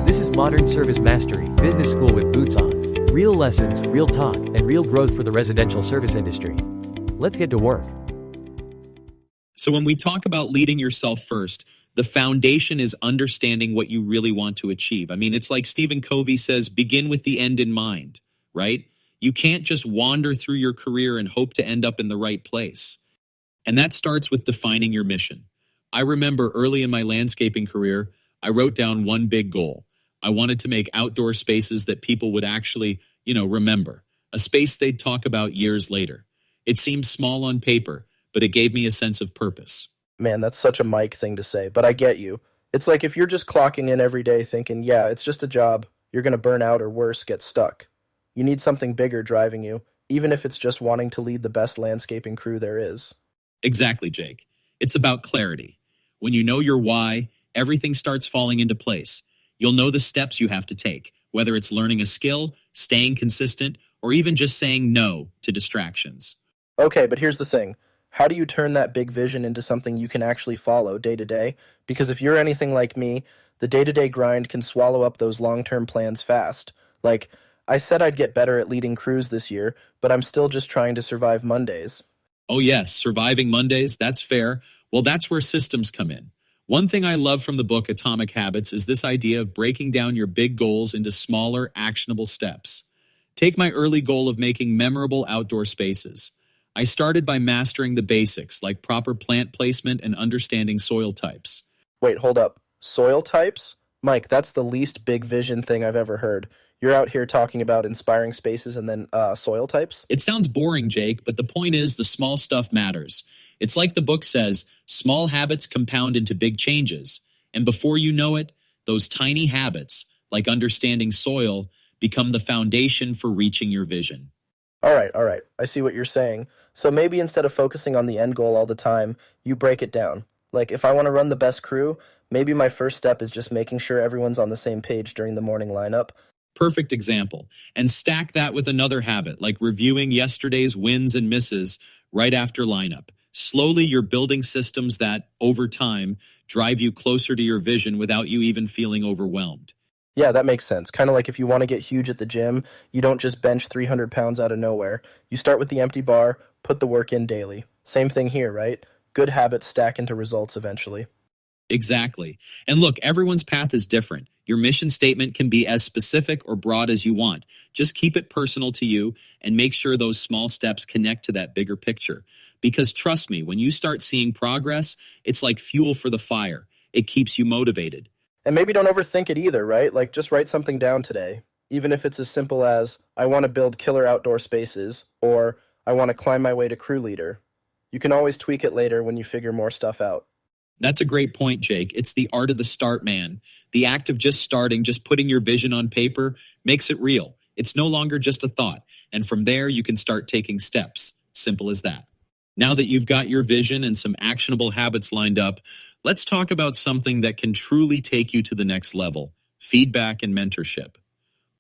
This is Modern Service Mastery, Business School with Boots on. Real lessons, real talk, and real growth for the residential service industry. Let's get to work. So when we talk about leading yourself first, the foundation is understanding what you really want to achieve. I mean, it's like Stephen Covey says, begin with the end in mind, right? You can't just wander through your career and hope to end up in the right place. And that starts with defining your mission. I remember early in my landscaping career, I wrote down one big goal. I wanted to make outdoor spaces that people would actually, remember. A space they'd talk about years later. It seemed small on paper, but it gave me a sense of purpose. Man, that's such a Mike thing to say, but I get you. It's like if you're just clocking in every day thinking, yeah, it's just a job, you're going to burn out or worse, get stuck. You need something bigger driving you, even if it's just wanting to lead the best landscaping crew there is. Exactly, Jake. It's about clarity. When you know your why, everything starts falling into place. You'll know the steps you have to take, whether it's learning a skill, staying consistent, or even just saying no to distractions. Okay, but here's the thing. How do you turn that big vision into something you can actually follow day to day? Because if you're anything like me, the day-to-day grind can swallow up those long-term plans fast. Like, I said I'd get better at leading crews this year, but I'm still just trying to survive Mondays. Oh yes, surviving Mondays, that's fair. Well, that's where systems come in. One thing I love from the book Atomic Habits is this idea of breaking down your big goals into smaller, actionable steps. Take my early goal of making memorable outdoor spaces. I started by mastering the basics, like proper plant placement and understanding soil types. Wait, hold up. Soil types? Mike, that's the least big vision thing I've ever heard. You're out here talking about inspiring spaces and then soil types? It sounds boring, Jake, but the point is the small stuff matters. It's like the book says, small habits compound into big changes. And before you know it, those tiny habits, like understanding soil, become the foundation for reaching your vision. All right. I see what you're saying. So maybe instead of focusing on the end goal all the time, you break it down. Like, if I want to run the best crew, maybe my first step is just making sure everyone's on the same page during the morning lineup. Perfect example. And stack that with another habit, like reviewing yesterday's wins and misses right after lineup. Slowly, you're building systems that, over time, drive you closer to your vision without you even feeling overwhelmed. Yeah, that makes sense. Kind of like if you want to get huge at the gym, you don't just bench 300 pounds out of nowhere. You start with the empty bar, put the work in daily. Same thing here, right? Good habits stack into results eventually. Exactly. And look, everyone's path is different. Your mission statement can be as specific or broad as you want. Just keep it personal to you and make sure those small steps connect to that bigger picture. Because trust me, when you start seeing progress, it's like fuel for the fire. It keeps you motivated. And maybe don't overthink it either, right? Like, just write something down today. Even if it's as simple as, I want to build killer outdoor spaces, or I want to climb my way to crew leader. You can always tweak it later when you figure more stuff out. That's a great point, Jake. It's the art of the start, man. The act of just starting, just putting your vision on paper, makes it real. It's no longer just a thought. And from there, you can start taking steps. Simple as that. Now that you've got your vision and some actionable habits lined up, let's talk about something that can truly take you to the next level: feedback and mentorship.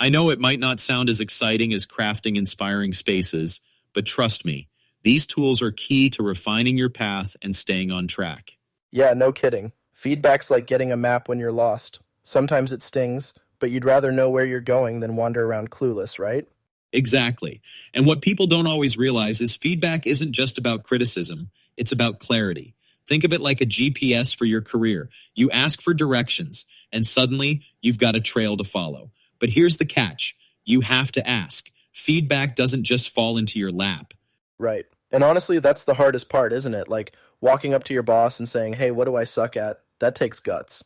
I know it might not sound as exciting as crafting inspiring spaces, but trust me, these tools are key to refining your path and staying on track. Yeah, no kidding. Feedback's like getting a map when you're lost. Sometimes it stings, but you'd rather know where you're going than wander around clueless, right? Exactly. And what people don't always realize is feedback isn't just about criticism, it's about clarity. Think of it like a GPS for your career. You ask for directions, and suddenly you've got a trail to follow. But here's the catch. You have to ask. Feedback doesn't just fall into your lap. Right. And honestly, that's the hardest part, isn't it? Like, walking up to your boss and saying, hey, what do I suck at? That takes guts.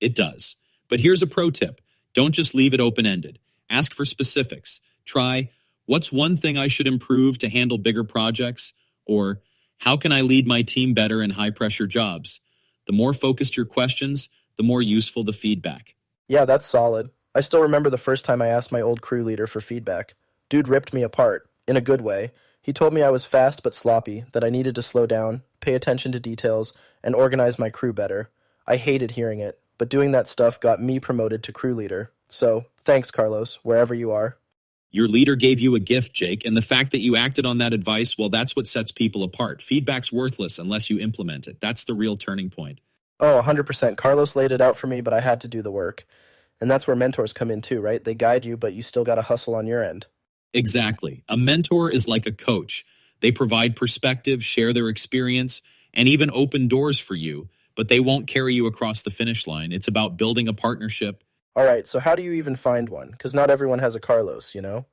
It does. But here's a pro tip. Don't just leave it open-ended. Ask for specifics. Try, what's one thing I should improve to handle bigger projects? Or, how can I lead my team better in high-pressure jobs? The more focused your questions, the more useful the feedback. Yeah, that's solid. I still remember the first time I asked my old crew leader for feedback. Dude ripped me apart, in a good way. He told me I was fast but sloppy, that I needed to slow down, pay attention to details, and organize my crew better. I hated hearing it, but doing that stuff got me promoted to crew leader. So, thanks, Carlos, wherever you are. Your leader gave you a gift, Jake, and the fact that you acted on that advice, well, that's what sets people apart. Feedback's worthless unless you implement it. That's the real turning point. Oh, 100%. Carlos laid it out for me, but I had to do the work. And that's where mentors come in too, right? They guide you, but you still got to hustle on your end. Exactly. A mentor is like a coach. They provide perspective, share their experience, and even open doors for you, but they won't carry you across the finish line. It's about building a partnership. All right, so how do you even find one? Because not everyone has a Carlos, you know?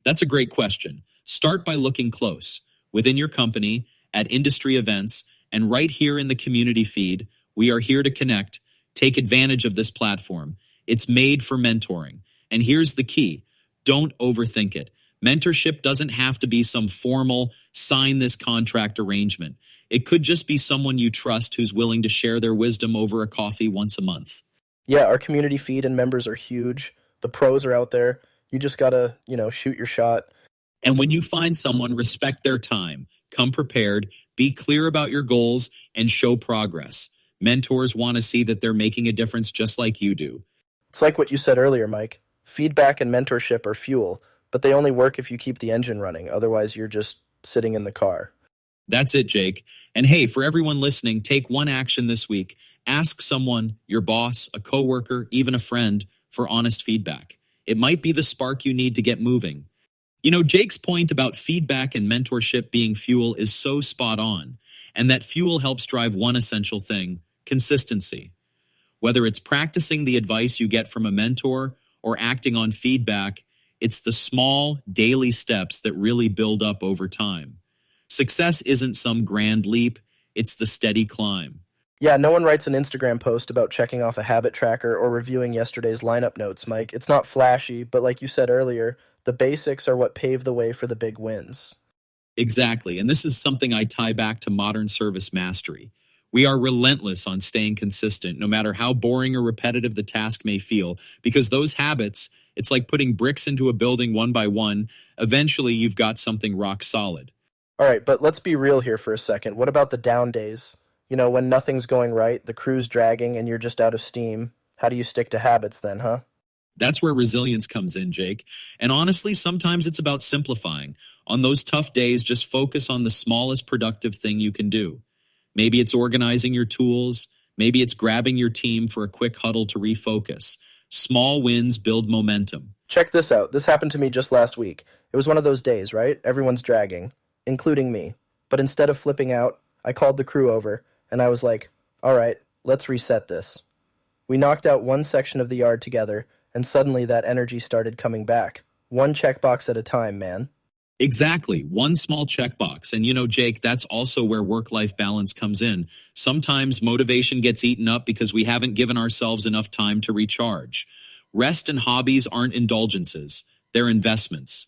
That's a great question. Start by looking close within your company, at industry events, and right here in the community feed. We are here to connect. Take advantage of this platform. It's made for mentoring. And here's the key. Don't overthink it. Mentorship doesn't have to be some formal, sign this contract arrangement. It could just be someone you trust who's willing to share their wisdom over a coffee once a month. Yeah, our community feed and members are huge. The pros are out there. You just got to, shoot your shot. And when you find someone, respect their time, come prepared, be clear about your goals, and show progress. Mentors want to see that they're making a difference just like you do. It's like what you said earlier, Mike. Feedback and mentorship are fuel, but they only work if you keep the engine running. Otherwise, you're just sitting in the car. That's it, Jake. And hey, for everyone listening, take one action this week. Ask someone, your boss, a coworker, even a friend, for honest feedback. It might be the spark you need to get moving. Jake's point about feedback and mentorship being fuel is so spot on, and that fuel helps drive one essential thing, consistency. Whether it's practicing the advice you get from a mentor or acting on feedback, it's the small, daily steps that really build up over time. Success isn't some grand leap, it's the steady climb. Yeah, no one writes an Instagram post about checking off a habit tracker or reviewing yesterday's lineup notes, Mike. It's not flashy, but like you said earlier, the basics are what pave the way for the big wins. Exactly, and this is something I tie back to modern service mastery. We are relentless on staying consistent, no matter how boring or repetitive the task may feel, because those habits, it's like putting bricks into a building one by one. Eventually, you've got something rock solid. All right, but let's be real here for a second. What about the down days? When nothing's going right, the crew's dragging, and you're just out of steam. How do you stick to habits then, huh? That's where resilience comes in, Jake. And honestly, sometimes it's about simplifying. On those tough days, just focus on the smallest productive thing you can do. Maybe it's organizing your tools. Maybe it's grabbing your team for a quick huddle to refocus. Small wins build momentum. Check this out. This happened to me just last week. It was one of those days, right? Everyone's dragging, including me. But instead of flipping out, I called the crew over, and I was like, all right, let's reset this. We knocked out one section of the yard together, and suddenly that energy started coming back. One checkbox at a time, man. Exactly. One small checkbox. And Jake, that's also where work-life balance comes in. Sometimes motivation gets eaten up because we haven't given ourselves enough time to recharge. Rest and hobbies aren't indulgences. They're investments.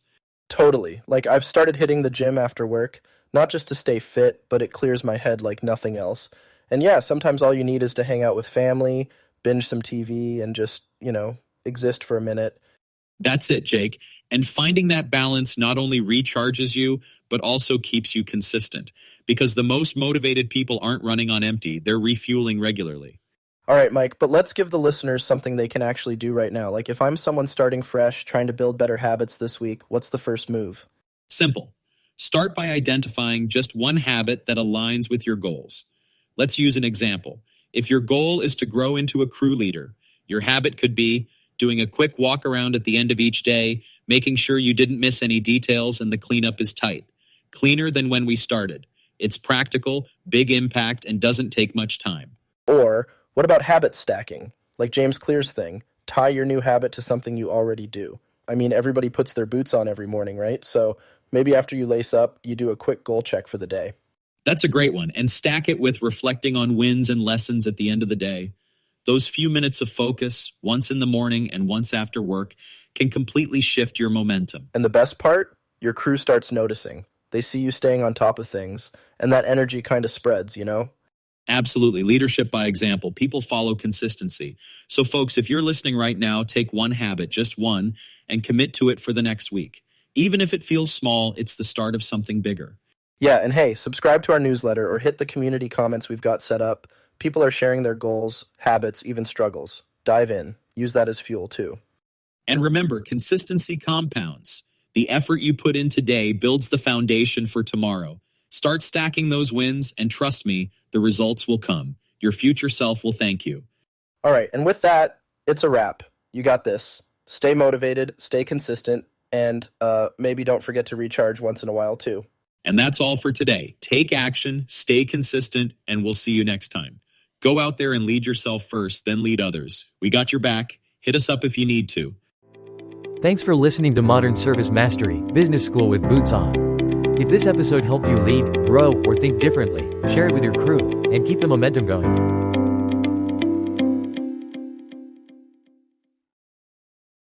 Totally. Like, I've started hitting the gym after work, not just to stay fit, but it clears my head like nothing else. And yeah, sometimes all you need is to hang out with family, binge some TV, and just, exist for a minute. That's it, Jake. And finding that balance not only recharges you, but also keeps you consistent. Because the most motivated people aren't running on empty, they're refueling regularly. All right, Mike, but let's give the listeners something they can actually do right now. Like, if I'm someone starting fresh, trying to build better habits this week, what's the first move? Simple. Start by identifying just one habit that aligns with your goals. Let's use an example. If your goal is to grow into a crew leader, your habit could be doing a quick walk around at the end of each day, making sure you didn't miss any details and the cleanup is tight. Cleaner than when we started. It's practical, big impact, and doesn't take much time. Or, what about habit stacking? Like James Clear's thing, tie your new habit to something you already do. I mean, everybody puts their boots on every morning, right? So maybe after you lace up, you do a quick goal check for the day. That's a great one, and stack it with reflecting on wins and lessons at the end of the day. Those few minutes of focus, once in the morning and once after work, can completely shift your momentum. And the best part? Your crew starts noticing. They see you staying on top of things, and that energy kind of spreads, Absolutely. Leadership by example. People follow consistency. So folks, if you're listening right now, take one habit, just one, and commit to it for the next week. Even if it feels small, it's the start of something bigger. Yeah, and hey, subscribe to our newsletter or hit the community comments we've got set up. People are sharing their goals, habits, even struggles. Dive in. Use that as fuel too. And remember, consistency compounds. The effort you put in today builds the foundation for tomorrow. Start stacking those wins, and trust me, the results will come. Your future self will thank you. All right, and with that, it's a wrap. You got this. Stay motivated, stay consistent, and maybe don't forget to recharge once in a while too. And that's all for today. Take action, stay consistent, and we'll see you next time. Go out there and lead yourself first, then lead others. We got your back. Hit us up if you need to. Thanks for listening to Modern Service Mastery Business School with Boots On. If this episode helped you lead, grow, or think differently, share it with your crew and keep the momentum going.